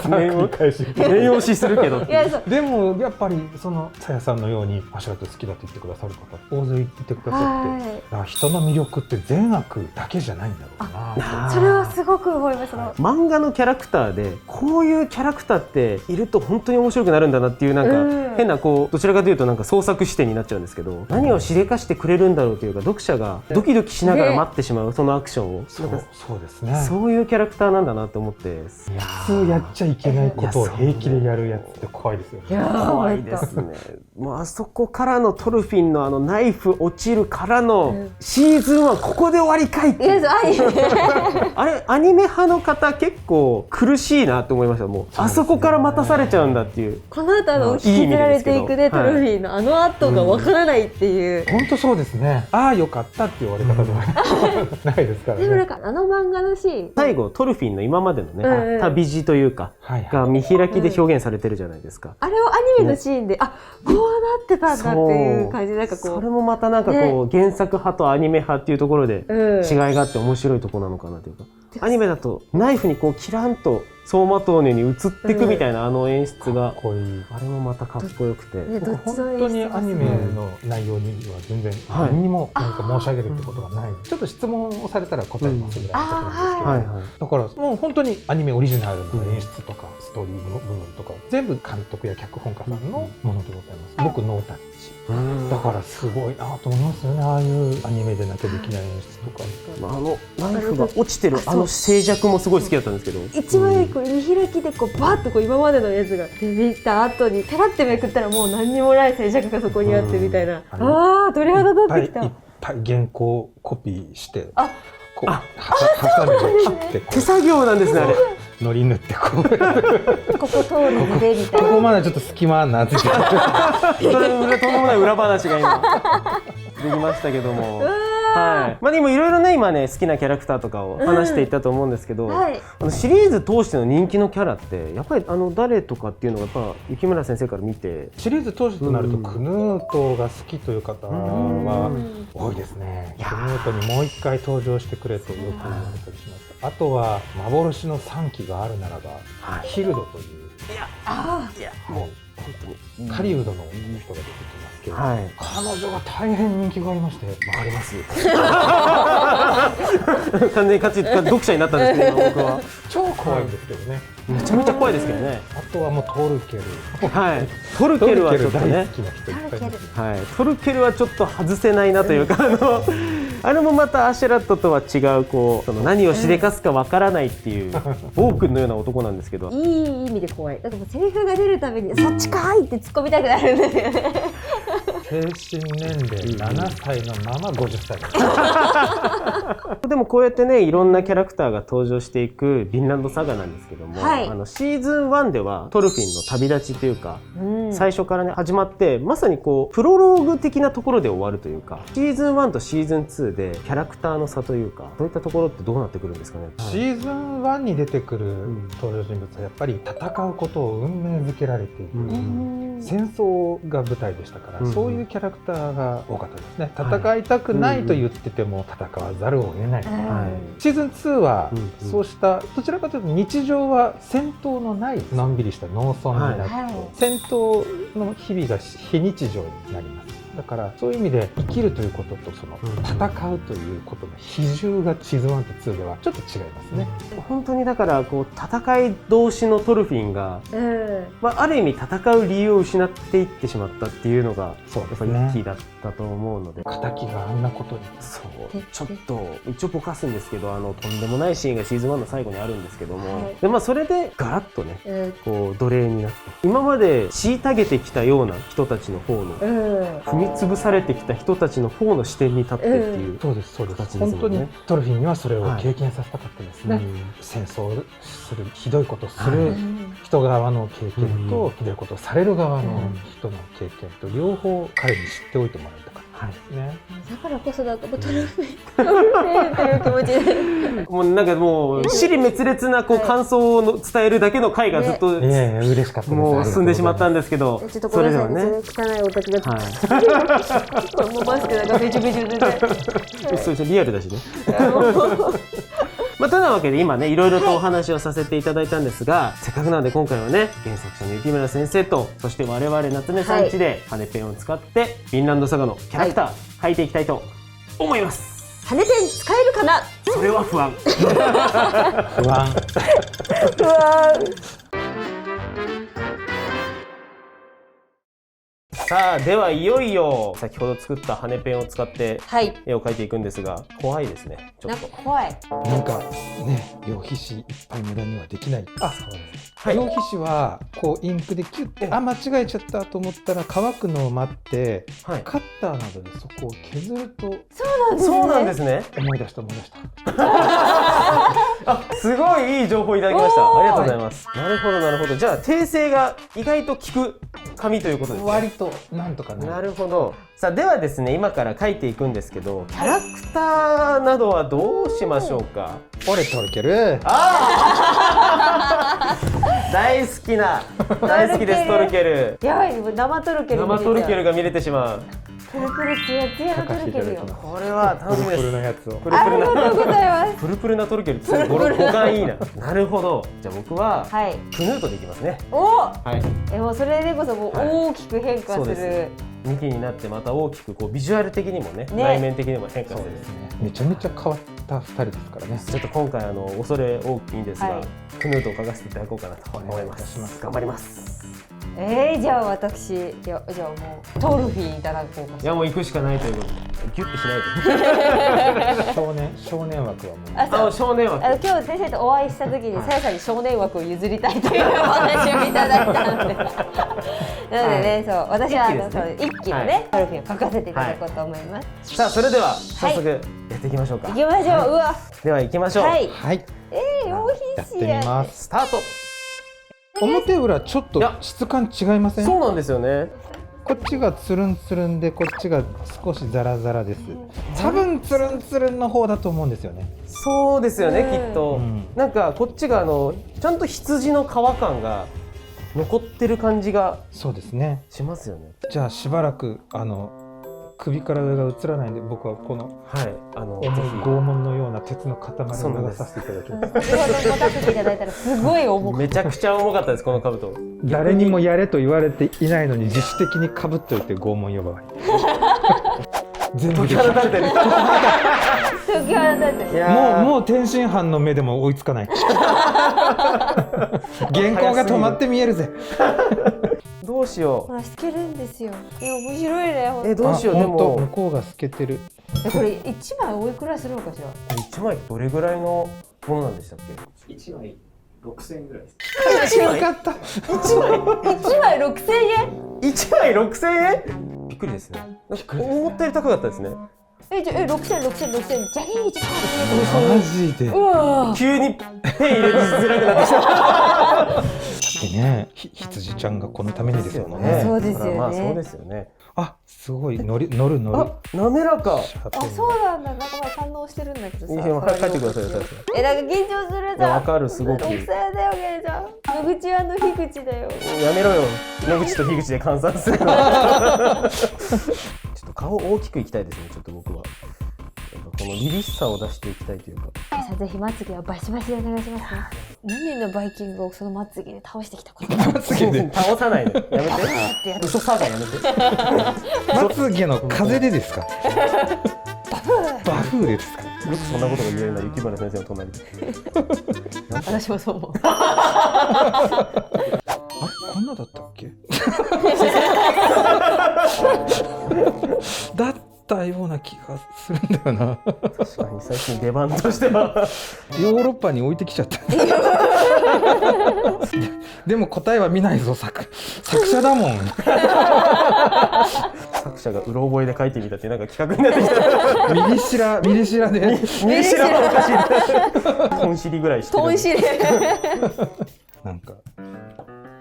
い。念押しするけど。でもやっぱりそのさやさんのようにアシュラット好きだって言ってくださる方大勢いてくださって、人の魅力って善悪だけじゃないんだろうな。それはすごく思います。漫画のキャラクターでこういうキャラクターっていると本当に面白くなるんだなっていうなんか変なこうどちらかというとなんか創作視点になっちゃうんですけど、何をしでかしてくれるんだろうというか、読者がドキドキしながら待ってしまうそのアクションを、そうですね。そういうキャラクターなんだなと思って、普通やっちゃいけないことを平気でやるやつって怖いですよね。怖いですね。もうあそこからのトルフィンのナイフ落ちるからのシーズンはここで終わりかいって。あれアニメ派の方結構苦しいなと思いました。もうあそこから待たされちゃうんだっていう。この後引きずられていくね、トルフィンのあの後がわからないっていう。本当そうですね。ああよかったって言われ方じゃないですからね。でもなんかあの漫画のシーン、最後トルフィンの今までのね旅路というかが見開きで表現されてるじゃないですか。あれをアニメのシーンでこうなってたんだっていう感じで、なんかこうそれもまたなんかこう原作派とアニメ派っていうところで違いがあって面白いところなのかなというか、アニメだとナイフにこうキランと走馬灯に映ってくみたいな、あの演出がかっこいい。あれもまたかっこよくて、本当にアニメの内容には全然何にも何か申し上げるってことがない。ちょっと質問をされたら答えますぐらいのところなんですけど、だからもう本当にアニメオリジナルの演出とかストーリーの部分とか全部監督や脚本家さんのものでございます。僕ノータッチだからすごいなと思いますよね。ああいうアニメでなきゃできない演出とか、ナイフが落ちてるあの静寂もすごい好きだったんですけど、一枚こう見開きでこうバッとこう今までのやつが見た後にペラってめくったらもう何にもない静寂がそこにあってみたいな、鳥肌立ってきた。いっぱい原稿コピーしてこうあハサミで切って手作業なんですねあれ。のり塗ってこうここ通るでみたいな。ここまでちょっと隙間になってきてそれとんでもない裏話が今できましたけども、はい。まあでもいろいろね今ね好きなキャラクターとかを話していったと思うんですけど、シリーズ通しての人気のキャラってやっぱり誰とかっていうのがやっぱ雪村先生から見て、シリーズ通してとなるとクヌートが好きという方は多いですね。クヌートにもう一回登場してくれとよく言われたりします。あとは幻の3機があるならばヒルドというもう本当に狩人の人が出てきますけど、彼女が大変人気がありまして、あります完全に読者になったんですけど僕は超怖いんですけどね。めちゃめちゃ怖いですけどね。あとはもうトルケル、トルケルはちょっとね、大好きな人いっぱいいます。トルケルはちょっと外せないなというか、あれもまたアシュラットとは違うこうその何をしでかすかわからないっていう暴君のような男なんですけど、いい意味で怖い。だからもうセリフが出るたびにそっちかいって突っ込みたくなるんですよね。精神年齢7歳のまま50歳でもこうやってねいろんなキャラクターが登場していくヴィンランドサガなんですけども、シーズン1ではトルフィンの旅立ちというか、最初からね始まってまさにこうプロローグ的なところで終わるというか、シーズン1とシーズン2でキャラクターの差というかそういったところってどうなってくるんですかね。シーズン1に出てくる登場人物はやっぱり戦うことを運命づけられている、戦争が舞台でしたから、そういうキャラクターが多かったですね。戦いたくないと言ってても戦わざるを得ない。シーズン2はそうしたどちらかというと日常は戦闘のないのんびりした農村になって、戦闘の日々が非日常になります。だからそういう意味で生きるということとその戦うということの比重がシーズン1と2ではちょっと違いますね。本当にだからこう戦い同士のトルフィンが、ある意味戦う理由を失っていってしまったっていうのがやっぱりキーだったと思うので、敵があんなことにちょっと一応ぼかすんですけどとんでもないシーンがシーズン1の最後にあるんですけども、でそれでガラッとねこう奴隷になって今まで虐げてきたような人たちの方の踏み潰されてきた人たちの方の視点に立ってっていう形ですもんね。本当にトルフィンにはそれを経験させたかったですね。戦争するひどいことをする人側の経験とひどいことをされる側の人の経験と両方彼に知っておいてもらいたかった。だからこそだとトルフィンっていう気持ちでもうなんかもう支離滅裂なこう感想を伝えるだけの回がずっと嬉しかったです。もう進んでしまったんですけど、ちょっとこれはね汚いお宅がこれもマスクなんかべちょべちょでねリアルだしねというわけで今ねいろいろとお話をさせていただいたんですが、せっかくなので今回はね原作者の雪村先生とそして我々夏目さんちで羽ペンを使ってフィンランドサガのキャラクター描いていきたいと思います。羽ペン使えるかな。それは不安不安さあではいよいよ先ほど作った羽ペンを使って絵を描いていくんですが、怖いですね。ちょっと怖い。なんかね両皮紙いっぱい無駄にはできない。両皮紙はこうインクでキュッて間違えちゃったと思ったら乾くのを待って、カッターなどでそこを削ると。そうなんですね。思い出したすごいいい情報いただきました。ありがとうございます。なるほどなるほど。じゃあ訂正が意外と効く紙ということですね。割となんとかね。なるほど。さあではですね今から描いていくんですけど、キャラクターなどはどうしましょうか。俺トルケル。大好きですトルケル。やばい、生トルケル。生トルケルが見れてしまう。プルプルツヤツヤのトルケルよ。これは楽しみです。プルプルなやつを。ありがとうございます。プルプルなトルケルって語感いいな。なるほど。じゃあ僕はクヌートでいきますね。お、はい。もうそれでこそもう大きく変化する。2期になってまた大きくこうビジュアル的にもね、内面的にも変化する。めちゃめちゃ変わった2人ですからね。ちょっと今回恐れ多いんですが、クヌートを書かせていただこうかなと思います。頑張ります。じゃあ私、じゃあもうトルフィーいただこうかしら。いやもう行くしかないということで、ギュッてしないと。少年枠はもう。少年枠。今日先生とお会いした時にさやさんに少年枠を譲りたいというお話をいただいたので、なのでね、そう私は一期のねトルフィーを書かせていただこうと思います。さあそれでは早速やっていきましょうか。行きましょう。うわ。では行きましょう。はい。用やっ品てみます。スタート。表裏ちょっと質感違いません？そうなんですよね。こっちがつるんつるんで、こっちが少しザラザラです。多分つるんつるんの方だと思うんですよね。そうですよね、きっと。なんかこっちがちゃんと羊の皮感が残ってる感じがそうですね。しますよね。じゃあしばらく首から上が映らないんで、僕はこの拷問のような鉄の塊を流させていただきます。先ほど持たせていただいたらすごい重くて、めちゃくちゃ重かったです、この兜。誰にもやれと言われていないのに自主的にかぶっておいて拷問呼ばわり。全部解き放たれてる。解き放たれてる。もう天津飯の目でも追いつかない。原稿が止まって見えるぜ。どうしよう。透けるんですよ。面白いね。どうしよう。でも向こうが透けてる。これ1枚おいくらするのかしら。1枚どれぐらいのものなんでしたっけ？1枚6000円ぐらいです。よかった。1枚6000円？1枚6000円？びっくりですね。思ったより高かったですね。6000、ジャニーズマジで。急に手入れづらくなってきた。ね、羊ちゃんがこのためにですよね。そうですよね。まあそうですよね。あ、すごい乗る。滑らか。そうなんだ。なんかまだ反応してるんだけどさ。帰ってください。なんか緊張するじゃん。わかる、すごく。6000円だよ、ゲイちゃん。野口屋の樋口だよ。やめろよ。野口と樋口で換算するの。ちょっと顔大きくいきたいですね。ちょっと僕は。この凛々しさを出していきたいというか。ぜひまつげはバシバシでお願いしますね。何人のバイキングをそのまつげで倒してきたこと。まつげで倒さないで。やめて。嘘さがやめて。まつげの風でですか。バフーですか。よくそんなことが言えるな、雪村先生の隣で。私もそう思う。こんなだったっけ。だったような気がするんだよな。確かに最近出番としてはヨーロッパに置いてきちゃった。でも答えは見ないぞ。作者だもん。作者がうろ覚えで書いてみたってなんか企画になってきた。ミリシラで。ミリシラはおかしい。トンシリぐらいしてる。トンシリ。なんか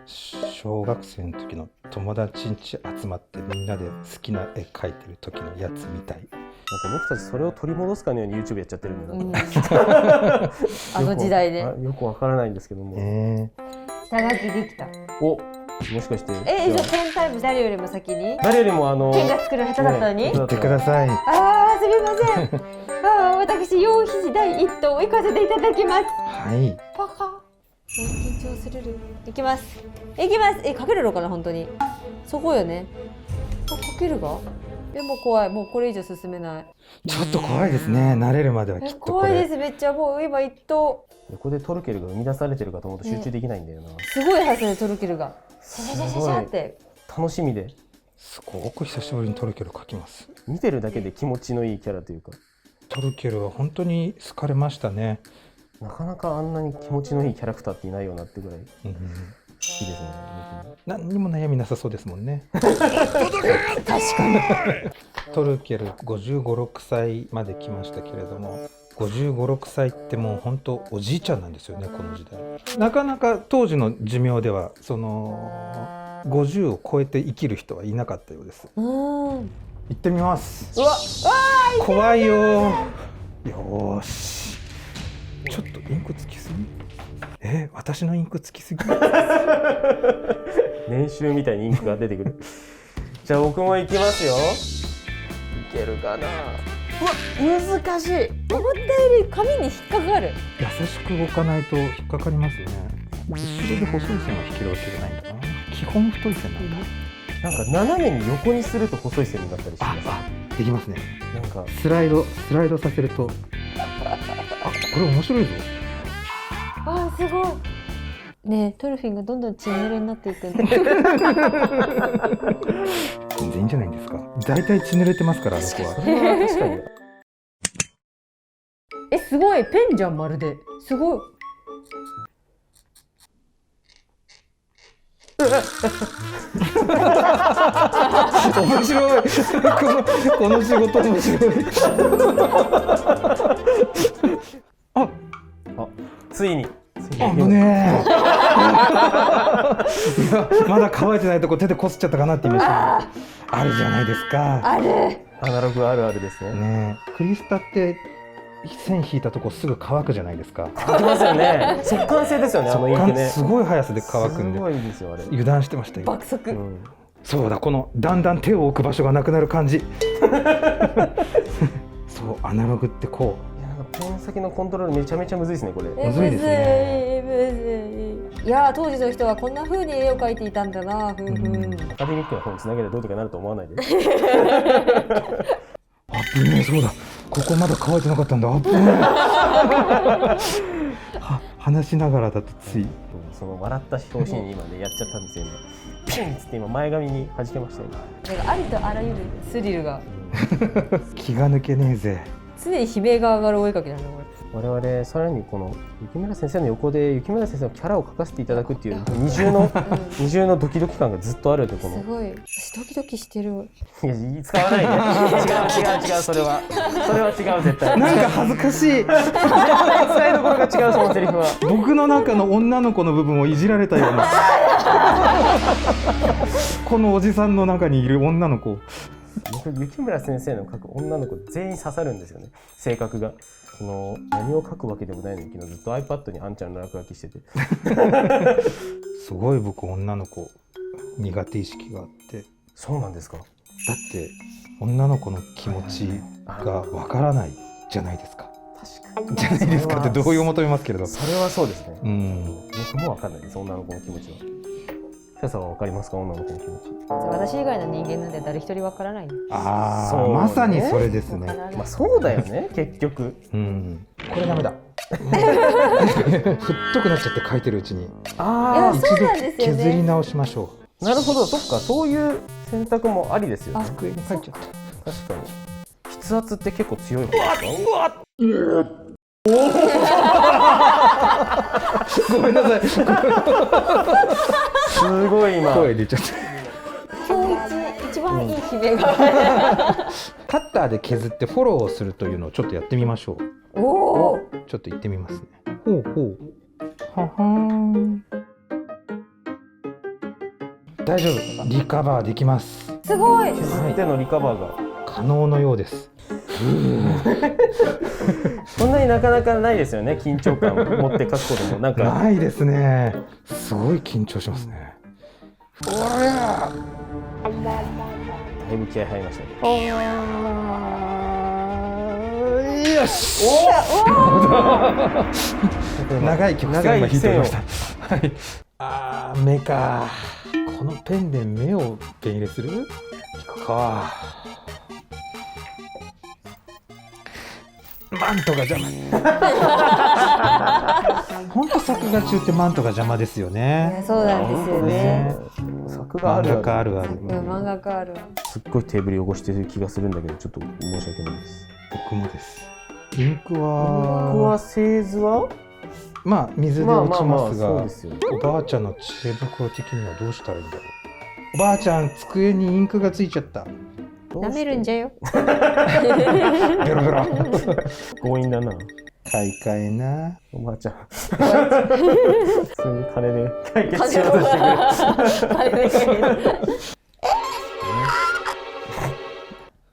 小学生の時の友達ん家集まってみんなで好きな絵描いてる時のやつみたい。なんか僕たちそれを取り戻すかのように YouTube やっちゃってるんだ。あの時代ね。よくわからないんですけども。下書きできた。お、もしかして。じゃあペンタイム誰よりも先に？誰よりもペンが作る下手だったのに？言ってください。すみません。私羊皮紙第一頭を行かせていただきます。はい。パカ。緊張する。いきます。書けるのかな本当に。そこよね。書けるが？でも怖い。もうこれ以上進めない。ちょっと怖いですね。慣れるまではきっとこれ。怖いです。めっちゃもう今一頭。横でトルケルが生み出されてるかと思うと集中できないんだよな。すごい速さでトルケルが。シャシャシャシャって楽しみで。すごく久しぶりにトルケル描きます。見てるだけで気持ちのいいキャラというか。トルケルは本当に好かれましたね。なかなかあんなに気持ちのいいキャラクターっていないよなってぐらい好きですね。何にも悩みなさそうですもんね。確かに。トルケル55、6歳まで来ましたけれども、55、6歳ってもう本当おじいちゃんなんですよね、この時代。なかなか当時の寿命ではその50を超えて生きる人はいなかったようです。行ってみます。うわ、怖いよ。よーし。ちょっとインクつきすぎ。私のインクつきすぎ年収みたいにインクが出てくる。じゃあ僕も行きますよ。いけるかな。うわ、難しい。思ったより紙に引っかかる。優しく置かないと引っかかりますね。後ろで細い線は引けるわけじゃないんだな。基本太い線なんだ。なんか斜めに横にすると細い線になったりします。できますね。なんかスライドさせるとこれ面白いぞ。すごいね。トルフィンがどんどん血濡れになっていくんだ。全然いいんじゃないんですか。大体血濡れてますから、あの子は。それは確かに。すごいペンじゃん、まるで。すごい。面白い。この仕事面白い。ついに。危ねえ。まだ乾いてないとこ手でこすっちゃったかなってイメージ。あるじゃないですか。ある。アナログあるあるですね。ねえ、クリスタって線引いたとこすぐ乾くじゃないですか。乾きますよね。速乾性ですよね、あのインクね。すごい速さで乾くんで。すごいんですよ、あれ。油断してましたよ。爆速。そうだ、このだんだん手を置く場所がなくなる感じ。そう、アナログってこう。ペン先のコントロールめちゃめちゃむずいですね、これ。むずいですね。いや、当時の人はこんな風に絵を描いていたんだな。アカデミックな本つなげてどうとかなると思わないで。あぶねえ、そうだ。ここまだ乾いてなかったんだ。あぶねえ。話しながらだとつい。その笑った表紙に今ねやっちゃったんですよ。ピンっつって今前髪に弾けましたよ。なんかありとあらゆるスリルが。気が抜けねえぜ。常に悲鳴が上がるお絵かきなんだこれ。我々さらにこの雪村先生の横で雪村先生のキャラを描かせていただくっていう二重のドキドキ感がずっとあるってこの。すごい。私ドキドキしてる。いや使わないで。違うそれは違う絶対。なんか恥ずかしい。使いどころが違うそのセリフは。僕の中の女の子の部分をいじられたような。このおじさんの中にいる女の子。僕雪村先生の描く女の子全員刺さるんですよね、性格が。その何を描くわけでもないのに昨日ずっと iPad にあんちゃんの落書きしてて。すごい僕女の子苦手意識があって。そうなんですか。だって女の子の気持ちがわからないじゃないですか。確かにじゃないですかって同意を求めますけれど。それはそうですね。僕もわかんないです、女の子の気持ちは。ささんはわかりますか、女の子の気持ち。私以外の人間なんて誰一人わからない。そう、まさにそれですね。まあそうだよね、結局。これダメだ。ふっとくなっちゃって書いてるうちに。一度削り直しましょう。なるほど、そっか、そういう選択もありですよね。机に書いちゃった。確かに。筆圧って結構強い方ですか。ごめんなさい。すごい今声出ちゃった。今日一番いい悲鳴が。カッターで削ってフォローをするというのをちょっとやってみましょう。おお。ちょっと言ってみますね。ほうほう。ははーん。大丈夫。リカバーできます。すごい。削ってのリカバーが可能のようです。そんなになかなかないですよね、緊張感を持って書くこともなんかないですね。すごい緊張しますね。おやだいぶ気合入りましたね。よし。長い曲線が引いておりました。はい。目か。このペンで目をペン入れする？引くか。マントが邪魔。本当作画中ってマントが邪魔ですよね。そうなんですよね。作画ある漫画家あるある。漫画家ある。すっごいテーブル汚してる気がするんだけど、ちょっと申し訳ないです。僕もです。インクは製図はまあ水で落ちますが、おばあちゃんの知恵袋的にはどうしたらいいんだろう。おばあちゃん、机にインクがついちゃった。舐めるんじゃよ。ベロベロ。強引だな。買い替えな。おばあちゃん。普通に金で解決しようとしてくる。金で解決。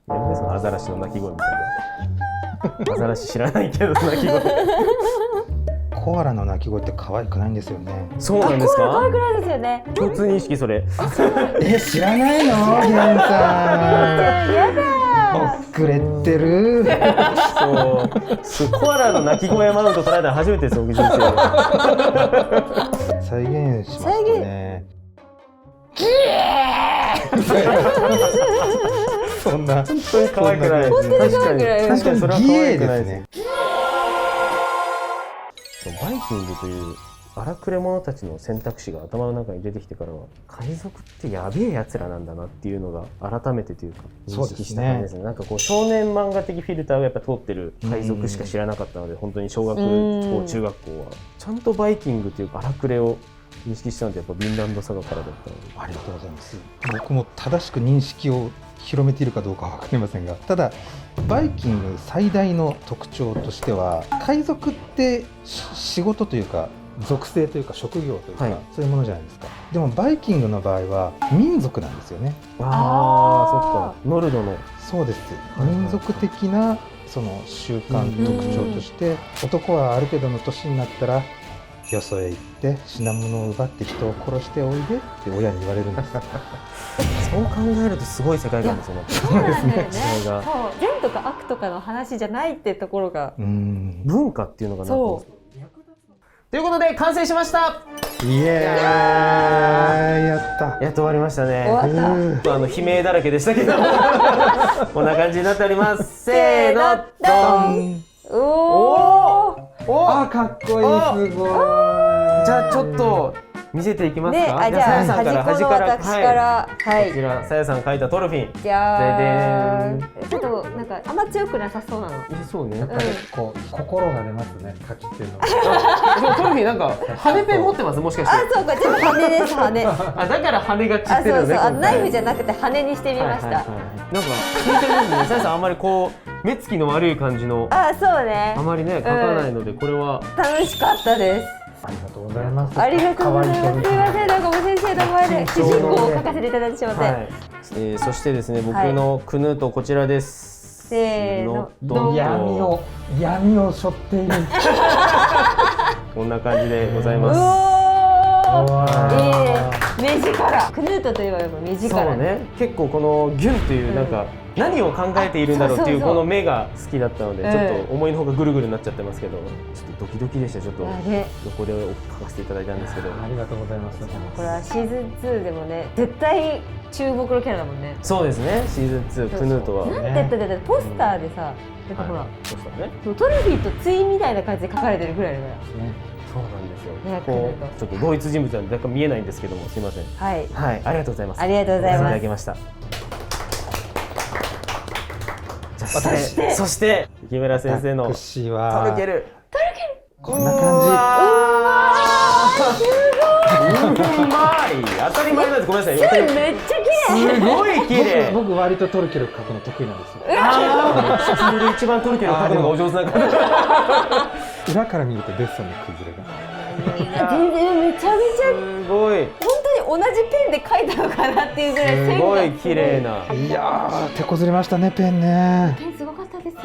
やめてそのアザラシの鳴き声みたいな。アザラシ知らないけど鳴き声。コアラの鳴き声って可愛くないんですよね。そうなんですか。可愛くないですよね。共通認識それ。知らないの、ゲンさん。やだ。遅れてる。そう。コアラの鳴き声マウント捉えたら初めてですよ、僕人生で。再現しますね。そんな。本当に可愛くない。本当に可愛くない。確かにそれは可愛くないですね。バイキングという荒くれ者たちの選択肢が頭の中に出てきてからは、海賊ってやべえやつらなんだなっていうのが改めてというか認識した感じですね。なんかこう少年漫画的フィルターがやっぱ通ってる海賊しか知らなかったので、本当に小学校中学校はちゃんとバイキングという荒くれを認識したので、やっぱヴィンランドサガからだったので。ありがとうございます。僕も正しく認識を広めているかどうかは分かりませんが、ただバイキング最大の特徴としては、海賊って仕事というか属性というか職業というか、そういうものじゃないですか。でもバイキングの場合は民族なんですよね。ああ、そっか。ノルドの。そうです。民族的なその習慣特徴として、男はある程度の年になったらよそへ行って品物を奪って人を殺しておいでって親に言われるんです。そう考えるとすごい世界観ですよね。そうですね。そう善とか悪とかの話じゃないってところが文化っていうのがなってます。ということで完成しました。イエーイ、やった。やっと終わりましたね。終わった。悲鳴だらけでしたけどこんな感じになっております。せーの、ドン。おお、かっこいい、すごい。じゃあちょっと見せていきますか。じゃあ端っこの私から、はい。こちらさやさん描いたトロフィー。じゃーん。ちょっとなんかあんま強くなさそうなの。そうね。こう心が出ますね、書き手の。トロフィーなんか羽ペン持ってます、もしかして。あ、そうか、全部羽です、羽。だから羽が散ってるのね。そうそう、ナイフじゃなくて羽にしてみました。なんか聞いてますね。さやさんあんまりこう目つきの悪い感じの。あ、そうね。あまりね描かないので、これは楽しかったです。ありがとうございます。ありがとうございます。すみません、なんかもう先生の前で主人公を書かせていただいてしまって。そしてですね、僕のクヌートこちらです。せーの、闇を背負っている。こんな感じでございます。目力。クヌートといえばやっぱ目力。そうね。結構このギュンというなんか何を考えているんだろうっていうこの目が好きだったので、ちょっと思いのほかぐるぐるになっちゃってますけど、ちょっとドキドキでした。ちょっと横で書かせていただいたんですけど。ありがとうございます。これはシーズン2でもね、絶対注目のキャラだもんね。そうですね。シーズン2クヌートは。なんて言ったらポスターでさ、ほら、トロフィーとツインみたいな感じで書かれてるぐらいだから。そうなんですよ。こうちょっと同一人物なんで若干見えないんですけども、すみません。はい、ありがとうございます。ありがとうございます。いただきました。そして木村先生のトルケル。こんな感じ。うまい。当たり前なんです。ごめんなさい。めっちゃ綺麗。すごい綺麗。僕割とトルケル描くの得意なんですよ。唇で一番トルケル描くのがお上手な方。裏から見るとデッサンの崩れが。全然めちゃめちゃすごい。本当に同じペンで描いたのかなっていうぐらい線がすごい綺麗な。いやー、手こずりましたね、ペンね。ペンすごかったですね。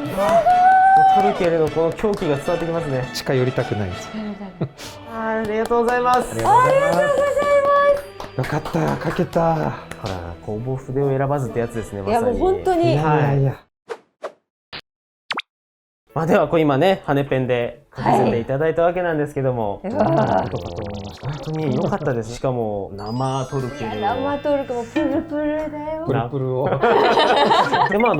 トルケルのこの狂気が伝わってきますね。近寄りたくないです。ありがとうございます。ありがとうございます。よかった、描けた。ほら、工房筆を選ばずってやつですね。まさに。いやもう本当に。まあでは今ね、羽ペンで書かせていただいたわけなんですけども、本当に良かったです。しかも生トルケル。生トルケもプルプルだよ。プルプルを。でヴ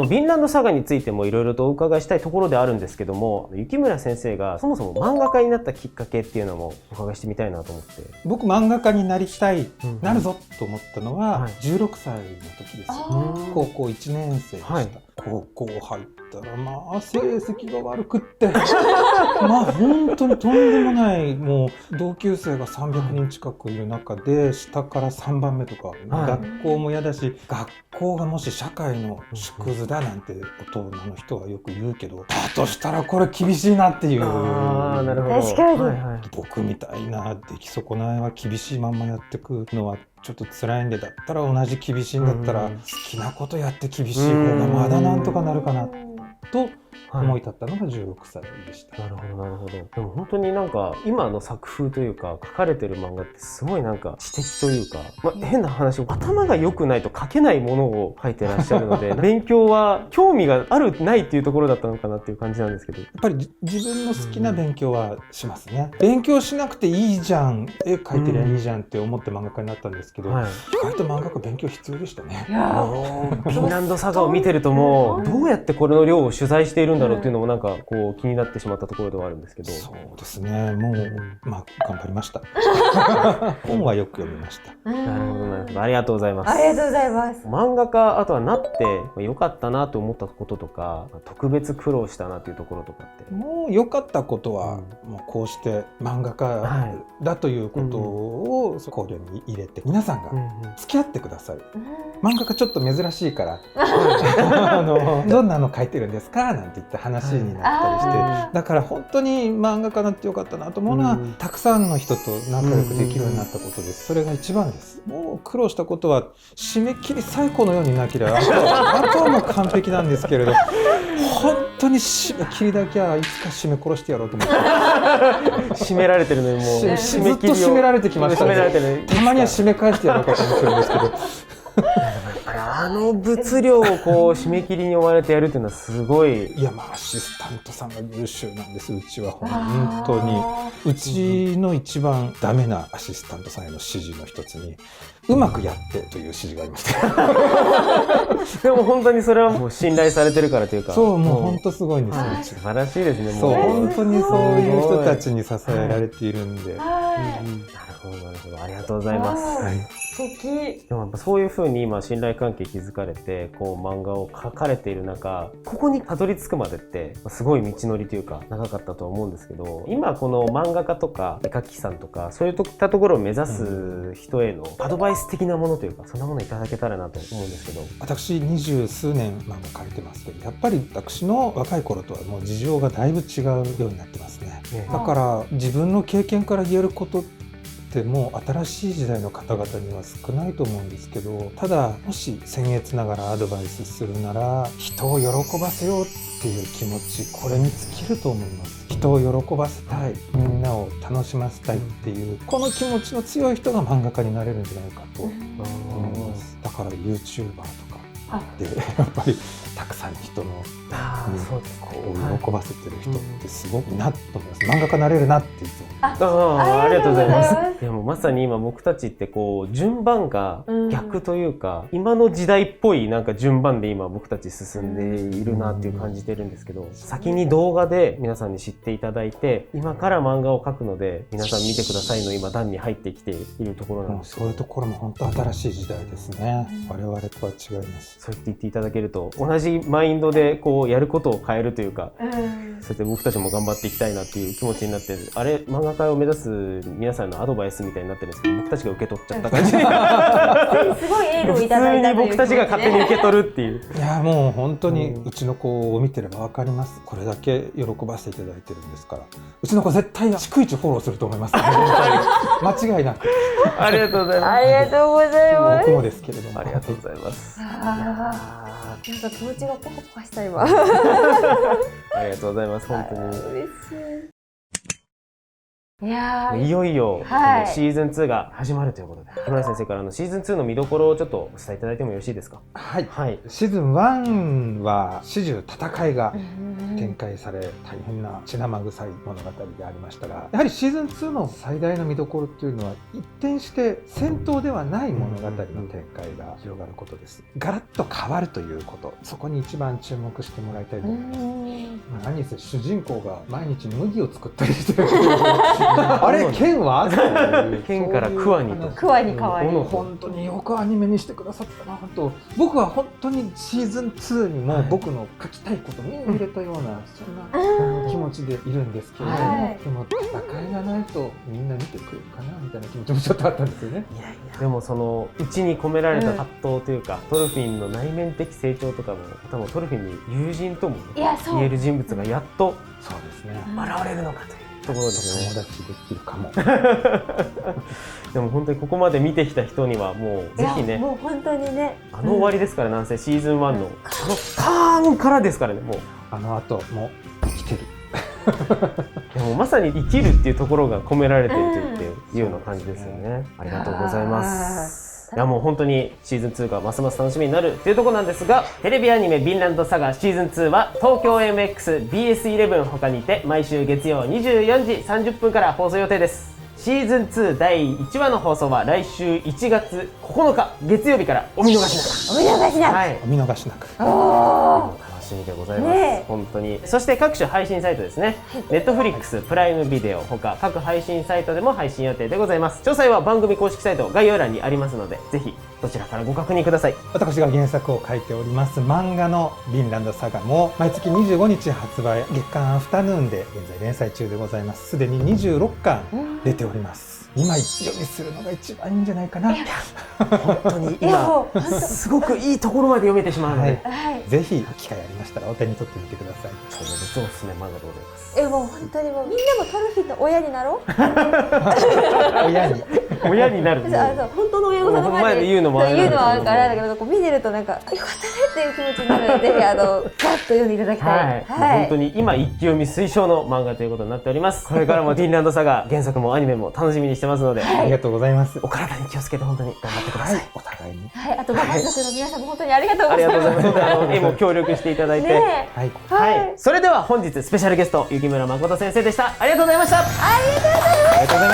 ィンランドサガについてもいろいろとお伺いしたいところであるんですけども、雪村先生がそもそも漫画家になったきっかけっていうのもお伺いしてみたいなと思って。僕漫画家になりたい、なるぞと思ったのは16歳の時です。高校1年生でした。高校入ったらまあ成績が悪くってまあ本当にとんでもない、もう同級生が300人近くいる中で下から3番目とか、学校も嫌だし、学校がもし社会の縮図だなんて大人の人はよく言うけど、だとしたらこれ厳しいなっていう。なるほど。確かに、僕みたいな出来損ないは厳しいまんまやってくのはちょっと辛いんで、だったら同じ厳しいんだったら好きなことやって厳しい方がまだなんとかなるかなと思い立ったのが16歳でした。なるほどなるほど。でも本当になんか今の作風というか書かれてる漫画ってすごいなんか知的というか、変な話、頭が良くないと書けないものを書いてらっしゃるので勉強は興味があるないっていうところだったのかなっていう感じなんですけど、やっぱり自分の好きな勉強はしますね。勉強しなくていいじゃん、絵描いてりゃいいじゃんって思って漫画家になったんですけど、意外と漫画家勉強必要でしたね。いやフィンランドサガを見てるともうどうやってこれの量を取材しているんだろうっていうのもなんかこう気になってしまったところではあるんですけど。そうですね、もう頑張りました本はよく読みました。なるほどなるほど、ありがとうございます。ありがとうございます。漫画家あとはなってよかったなと思ったこととか、特別苦労したなっていうところとかって。もう良かったことは、もうこうして漫画家だということを考慮に入れて皆さんが付き合ってください。漫画家ちょっと珍しいからどんなの描いてるんですかなんて言って話になったりして、だから本当に漫画家になってよかったなと思うのは、たくさんの人と仲良くできるようになったことです。それが一番です。もう苦労したことは締め切り最高のようになければあとはもう完璧なんですけれど、本当に締め切りだけはいつか締め殺してやろうと思って締められてるのにもうずっと締められてきましたね。たまには締め返してやろうかと思ってるんですけどあの物量をこう締め切りに追われてやるっていうのはすごい。いや、アシスタントさんが優秀なんです。うちは本当にうちの一番ダメなアシスタントさんへの指示の一つにうまくやってという指示がありましたでも本当にそれはもう信頼されてるからというか、そう、もう本当すごいんです。素晴らしいですね。そう、本当にそういう人たちに支えられているんで。なるほどなるほど、ありがとうございます。でもやっぱそういう風に今信頼関係築かれてこう漫画を描かれている中、ここにたどり着くまでってすごい道のりというか長かったとは思うんですけど、今この漫画家とか絵描きさんとかそういったところを目指す人へのアドバイス的なものというか、そんなものいただけたらなと思うんですけど。私20数年漫画描いてますけど、やっぱり私の若い頃とはもう事情がだいぶ違うようになってますね。だから自分の経験から言えることってもう新しい時代の方々には少ないと思うんですけど、ただもし僭越ながらアドバイスするなら、人を喜ばせようっていう気持ち、これに尽きると思います。人を喜ばせたい、みんなを楽しませたいっていうこの気持ちの強い人が漫画家になれるんじゃないかと思います。だから YouTuber とかでやっぱりたくさん人の喜ばせてる人ってすごくなと思います。漫画家になれるなっていつも。ありがとうございます。でもまさに今僕たちってこう順番が逆というか、今の時代っぽいなんか順番で今僕たち進んでいるなっていう感じてるんですけど、先に動画で皆さんに知っていただいて、今から漫画を描くので皆さん見てくださいの今段に入ってきているところなんです。そういうところも本当新しい時代ですね。我々とは違います。そう言っていただけると、同じマインドでこうやることを変えるというか、そうやって僕たちも頑張っていきたいなっていう気持ちになって、あれ漫画家を目指す皆さんのアドバイスみたいになってるんですけど、僕たちが受け取っちゃった感じすごいエールをいただいたという、普通に僕たちが勝手に受け取るっていう。いやもう本当にうちの子を見てれば分かります。これだけ喜ばせていただいてるんですから、うちの子絶対逐一フォローすると思います、間違いなく。ありがとうございます。ありがとうございます。僕もですけれども。ありがとうございます。なんか気持ちがポカポカした今。ありがとうございます。本当に。嬉しい。いやいよいよシーズン2が始まるということで、木村先生からシーズン2の見どころをちょっとお伝えいただいてもよろしいですか。はい、はい、シーズン1は始終戦いが展開され、大変な血生臭い物語でありましたが、やはりシーズン2の最大の見どころというのは一転して戦闘ではない物語の展開が広がることです。ガラッと変わるということ、そこに一番注目してもらいたいと思います。何せ主人公が毎日麦を作ったりしてるあれ剣は剣からクワにとクワに変わり、本当によくアニメにしてくださったなと。僕は本当にシーズン2にも僕の書きたいことを目に入れたような、そんな気持ちでいるんですけれども、でも戦いがないとみんな見てくれるかなみたいな気持ちもちょっとあったんですよね。でもその内に込められた葛藤というか、トルフィンの内面的成長とかも、多分トルフィンに友人とも言える人物がやっとそうですね現れるのかというところですね。友達できるかもでも本当にここまで見てきた人にはもうぜひね、もう本当にね、終わりですから、なんせシーズン1のターンからですからね。もうあの後も生きてる。でもまさに生きるっていうところが込められているっていうような感じですよね。ありがとうございます。いやもう本当にシーズン2がますます楽しみになるっていうところなんですが、テレビアニメヴィンランドサガシーズン2は東京 MX、BS11 他にて毎週月曜24時30分から放送予定です。シーズン2第1話の放送は来週1月9日月曜日からお見逃しなく。お見逃しなく。はい、お見逃しなく。楽しみでございます、本当に。そして各種配信サイトですね、Netflix、プライムビデオほか各配信サイトでも配信予定でございます。詳細は番組公式サイト概要欄にありますので、ぜひどちらからご確認ください。私が原作を書いております漫画のヴィンランドサガも毎月25日発売、月刊アフタヌーンで現在連載中でございます。すでに26巻出ております。今一読みするのが一番いいんじゃないかな。本当に今すごくいいところまで読めてしまうので、ぜひ機会ありましたらお手に取ってみてください。超絶おすすめ漫画でございます。もう本当にもうみんなもトロフィーの親になろう。親になる。そう本当の親御さんの前で言うのもあれだけど、こう見てるとなんかよかったねっていう気持ちになるので、ぜひガッと読んでいただきたい。本当に今一気読み推奨の漫画ということになっております。これからもヴィンランドサガ原作もアニメも楽しみにしてますので、ありがとうございます。お体に気をつけて本当に頑張ってください。お互いに。あとご家族の皆さんも本当にありがとうございます。ありがとうございます。絵も協力していただいて、それでは本日スペシャルゲスト雪村誠先生でした。ありがとうございました。ありがとうございました。